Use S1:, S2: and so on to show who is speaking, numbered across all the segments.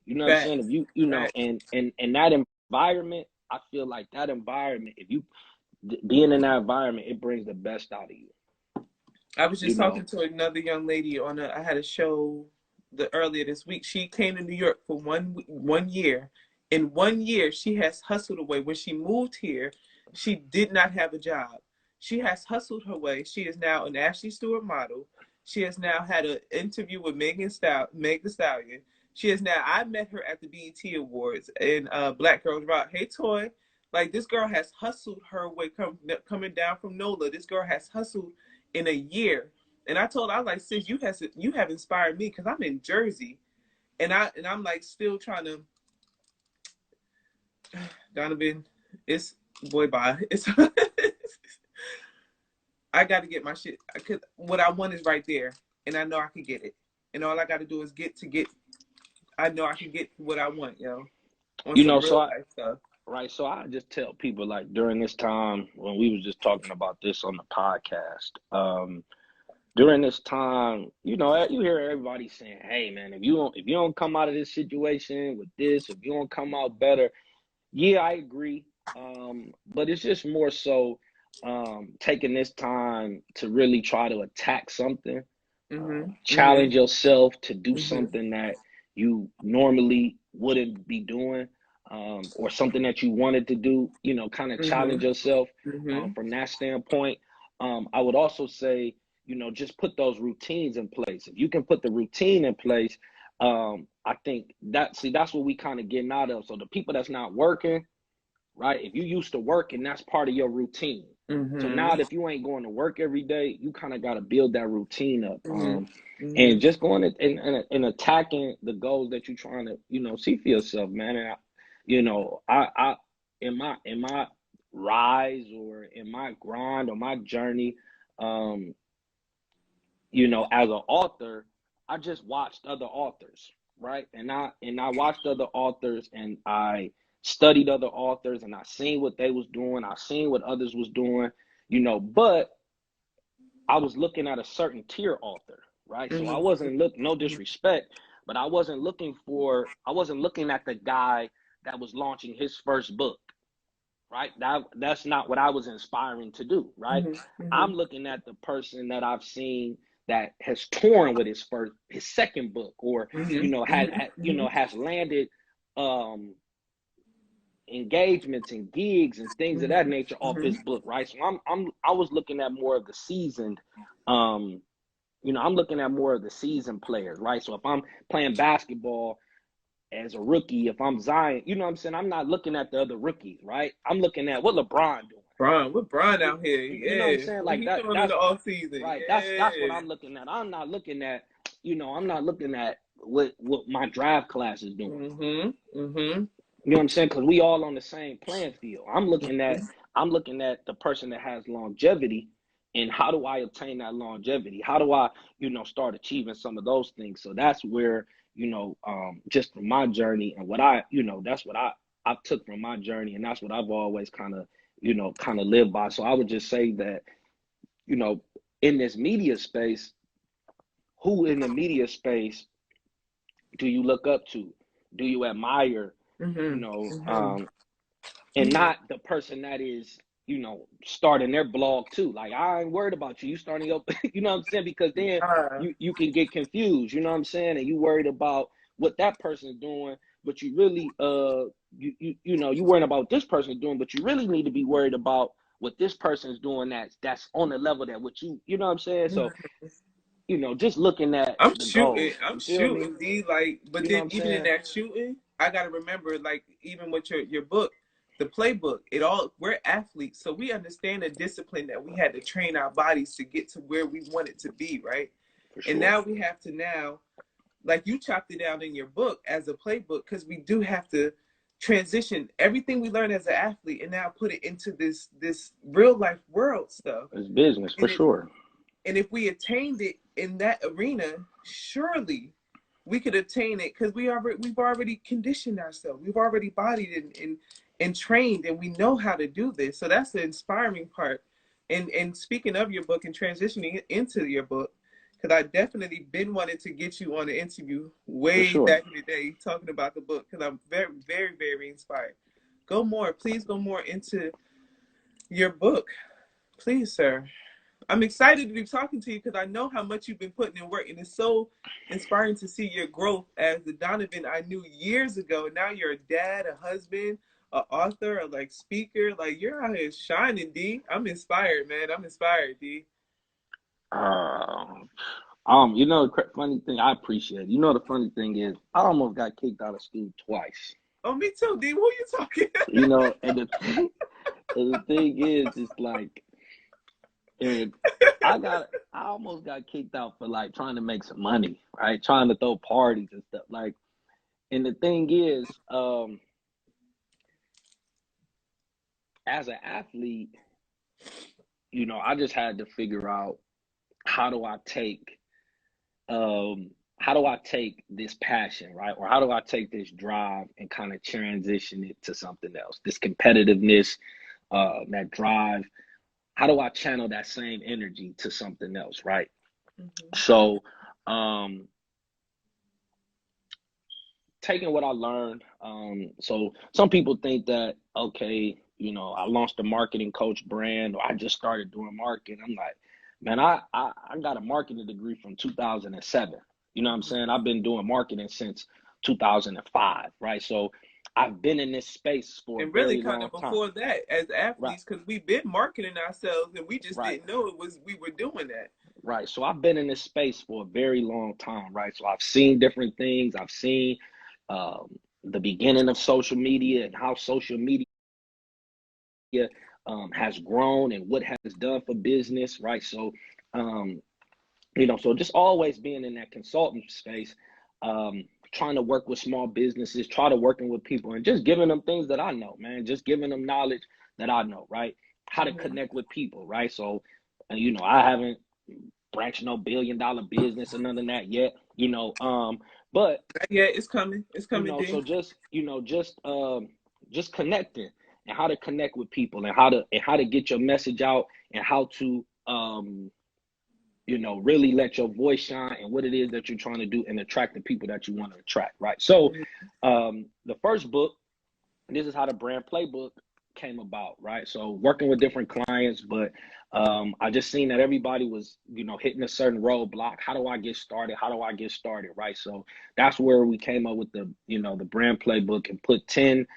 S1: You know what I'm saying? If
S2: Facts.
S1: you know,
S2: Facts.
S1: and that environment, I feel like that environment, if you being in that environment, it brings the best out of you.
S2: I was
S1: You
S2: just
S1: know,
S2: talking to another young lady on a. I had a show earlier this week. She came to New York for 1 year. In 1 year, she has hustled away. When she moved here, she did not have a job. She has hustled her way. She is now an Ashley Stewart model. She has now had an interview with Meg the Stallion. She is now. I met her at the BET Awards and Black Girls Rock. Hey, Toy. Like this girl has hustled her way coming down from NOLA. This girl has hustled in a year. And I told her, I was like, sis, you have inspired me because I'm in Jersey, and I'm like still trying to. Donovan, it's boy bye. It's I got to get my shit because what I want is right there, and I know I can get it. And all I got to do is get. I know I can get what I want, on
S1: you
S2: some
S1: know,
S2: real
S1: so
S2: life stuff.
S1: right, so I just tell people like during this time when we was just talking about this on the podcast, during this time, you hear everybody saying, "Hey, man, if you don't come out of this situation with this, if you don't come out better." Yeah, I agree. But it's just more so taking this time to really try to attack something,
S2: Mhm. Mhm.
S1: challenge yourself to do
S2: Mhm.
S1: something that you normally wouldn't be doing, or something that you wanted to do, kind of challenge
S2: Mhm.
S1: yourself
S2: Mhm.
S1: from that standpoint. I would also say, just put those routines in place. If you can put the routine in place, I think that's what we kind of getting out of. So the people that's not working, right? If you used to work and that's part of your routine. So now
S2: Mhm.
S1: if you ain't going to work every day, you kind of got to build that routine up.
S2: Mhm.
S1: And
S2: Mhm.
S1: just going and attacking the goals that you're trying to, see for yourself, man. And I in my rise or in my grind or my journey, um, as an author, I just watched other authors, right? And I watched other authors and I studied other authors and I seen what they was doing. I seen what others was doing, but I was looking at a certain tier author, right? So I
S2: Mhm.
S1: wasn't no disrespect, but I wasn't looking at the guy that was launching his first book, right? That's not what I was inspiring to do, right?
S2: Mhm.
S1: I'm
S2: Mhm.
S1: looking at the person that I've seen that has torn with his second book, or
S2: Mhm. Mhm. Mhm.
S1: has landed um engagements and gigs and things of that
S2: Mhm.
S1: nature off his
S2: Mhm.
S1: book, right? So I was looking at more of the seasoned, um I'm looking at more of the seasoned players, right? So if I'm playing basketball as a rookie, if I'm Zion, you know what I'm saying? I'm not looking at the other rookies, right? I'm looking at what LeBron doing.
S2: Brian, what Brian
S1: You,
S2: out here?
S1: you know what I'm
S2: Yeah,
S1: saying?
S2: what
S1: Like
S2: he
S1: that
S2: doing in
S1: that's
S2: the off season?
S1: right. That's what
S2: Yeah.
S1: I'm looking at. I'm not looking at what my draft class is doing.
S2: Mhm. Mhm.
S1: You know what I'm saying? Because we all on the same playing field.
S2: Mhm.
S1: I'm looking at the person that has longevity, and how do I obtain that longevity? How do I, start achieving some of those things? So that's where, just from my journey and what that's what I took from my journey, and that's what I've always kind of lived by. So I would just say that, you know, in this media space, who in the media space do you look up to? Do you admire? You
S2: Mhm.
S1: know,
S2: Mhm.
S1: um, and not the person that is starting their blog too. Like, I ain't worried about you starting your you know what I'm saying, because then
S2: Uh,
S1: you can get confused, you know what I'm saying, and you worried about what that person's doing, but you really you worried about this person doing, but you really need to be worried about what this person's doing that's on the level that what you know what I'm saying. So
S2: mhm.
S1: just looking at
S2: I'm
S1: the
S2: shooting.
S1: goals,
S2: I'm
S1: you feel me,
S2: shooting. D like, but
S1: you know what
S2: then
S1: I'm
S2: even in
S1: saying.
S2: that shooting, I gotta remember like even with your book, the playbook. It all we're athletes, so we understand the discipline that we had to train our bodies to get to where we wanted to be, right?
S1: For
S2: And
S1: sure.
S2: now we have to like you chopped it down in your book as a playbook because we do have to transition everything we learn as an athlete and now put it into this real life world stuff.
S1: It's business for
S2: And it
S1: sure.
S2: and if we attained it in that arena, surely we could attain it because we've already conditioned ourselves. We've already bodied and trained, and we know how to do this. So that's the inspiring part. And speaking of your book and transitioning into your book, because I definitely been wanting to get you on an interview
S1: For
S2: way
S1: sure.
S2: back in the day talking about the book, because I'm very, very, very inspired. Please go more into your book. Please, sir. I'm excited to be talking to you because I know how much you've been putting in work, and it's so inspiring to see your growth as the Donovan I knew years ago. Now you're a dad, a husband, a author, a like speaker. Like, you're out here shining, D. I'm inspired, man. I'm inspired, D.
S1: Uh, you know, the funny thing, I appreciate it. You know, the funny thing is, I almost got kicked out of school twice.
S2: Oh, me too, D. Who are you talking?
S1: You know, and the thing is, it's like, and I almost got kicked out for like trying to make some money, right? Trying to throw parties and stuff. Like, and the thing is, as an athlete, you know, I just had to figure out how do I take um how do I take this passion, right? Or how do I take this drive and kind of transition it to something else? This competitiveness, that drive, how do I channel that same energy to something else, right?
S2: Mm-hmm.
S1: So, um, taking what I learned, so some people think that, okay, you know, I launched a marketing coach brand or I just started doing marketing. I'm like, man, I got a marketing degree from 2007. You know what I'm saying? I've been doing marketing since 2005, right? So I've been in this space for a
S2: And really,
S1: very
S2: kind
S1: long
S2: of
S1: time.
S2: before that, as
S1: Right,
S2: athletes, because we've been marketing ourselves and we just
S1: right,
S2: didn't know it was we were doing that.
S1: right. So I've been in this space for a very long time, right? So I've seen different things. I've seen um, the beginning of social media and how social media has grown and what has done for business, right? So, um, you know, so just always being in that consultant space, trying to work with small businesses, try to working with people and just giving them things that I know, man, just giving them knowledge that I know, right? How to
S2: Mm-hmm.
S1: connect with people, right? So, you know, I haven't branched no billion-dollar business or none of that yet, you know, but
S2: Yeah, it's coming. It's
S1: you
S2: coming,
S1: know,
S2: D.
S1: so just, you know, just connecting and how to connect with people and how to get your message out and how to you know, really let your voice shine and what it is that you're trying to do and attract the people that you want to attract, right? So the first book, this is how the brand playbook came about, right? So working with different clients, but I just seen that everybody was, you know, hitting a certain roadblock. How do I get started? How do I get started, right? So that's where we came up with the, you know, the brand playbook and put 10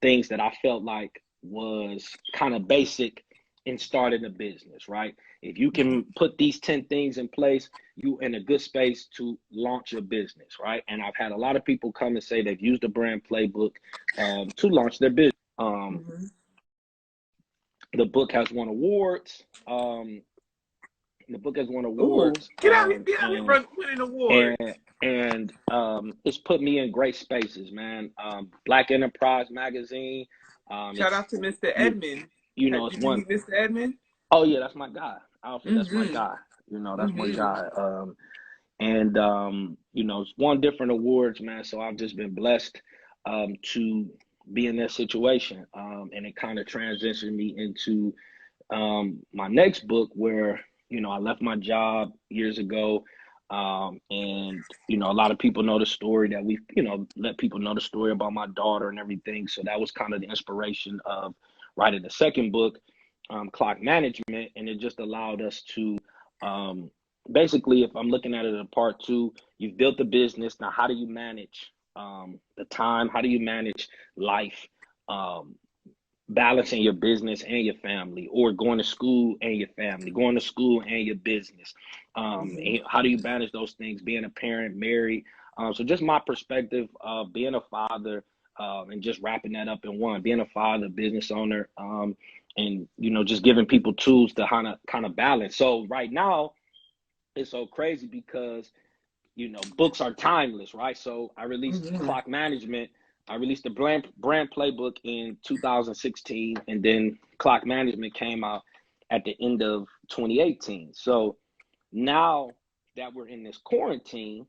S1: things that I felt like was kind of basic in starting a business, right? If you can put these 10 things in place, you in a good space to launch your business, right? And I've had a lot of people come and say they've used the brand playbook to launch their business.
S2: Mm-hmm.
S1: The book has won awards. The book has won
S2: Ooh,
S1: awards,
S2: get out here, winning awards.
S1: and it's put me in great spaces, man. Black Enterprise magazine.
S2: Shout
S1: It's
S2: out to Mr.
S1: you
S2: Edmond.
S1: you know it's
S2: Did you
S1: one.
S2: meet Mr. Edmond?
S1: Oh yeah, that's my guy. Alfred, that's my
S2: Mm-hmm.
S1: guy. You know, that's my
S2: Mm-hmm.
S1: guy. And you know, it's won different awards, man. So I've just been blessed to be in that situation, and it kind of transitioned me into my next book, where you know I left my job years ago, and you know a lot of people know the story that we, you know, let people know the story about my daughter and everything. So that was kind of the inspiration of writing the second book, Clock Management, and it just allowed us to um, basically, if I'm looking at it in part two, you've built a business. Now, how do you manage the time? How do you manage life? Um, Balancing your business and your family, or going to school and your family, going to school and your business.
S2: Mm-hmm.
S1: And how do you manage those things? Being a parent, married. So just my perspective of being a father, and just wrapping that up in one, being a father, business owner, and you know, just giving people tools to kind of balance. So right now, it's so crazy because you know, books are timeless, right? So I released
S2: Mm-hmm.
S1: Clock Management. I released the brand playbook in 2016, and then Clock Management came out at the end of 2018. So now that we're in this quarantine,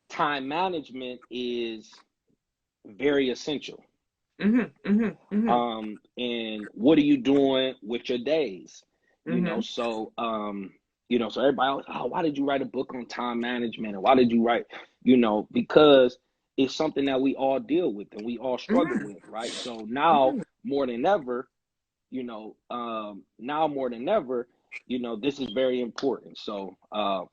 S1: time management is very essential.
S2: Mm-hmm. Mm-hmm.
S1: And what are you doing with your days? You know,
S2: Mm-hmm.
S1: so You know, so everybody always, oh, why did you write a book on time management? And why did you write, you know, because it's something that we all deal with and we all struggle
S2: Mm-hmm.
S1: with, right? So now more than ever, you know, now more than ever, you know, this is very important. So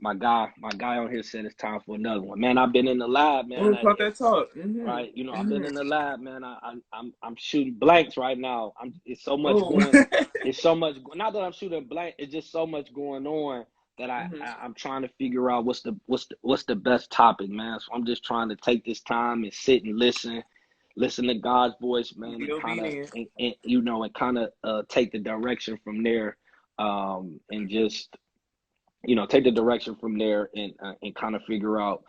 S1: my guy on here said it's time for another one. Man, I've been in the lab, man.
S2: We'll talk that talk. Mm-hmm.
S1: Right, you know, I've been
S2: Mm-hmm.
S1: in the lab, man. I'm shooting blanks right now. It's so much
S2: Oh.
S1: going. It's so much. Not that I'm shooting blank. It's just so much going on that
S2: Mm-hmm.
S1: I'm trying to figure out what's the best topic, man. So I'm just trying to take this time and sit and listen to God's voice, man,
S2: Be
S1: and kind of
S2: obedient.
S1: and you know and kind of take the direction from there, and just you know take the direction from there and kind of figure out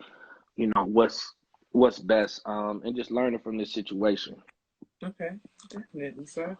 S1: you know what's best, and just learning from this situation.
S2: Okay, definitely, sir.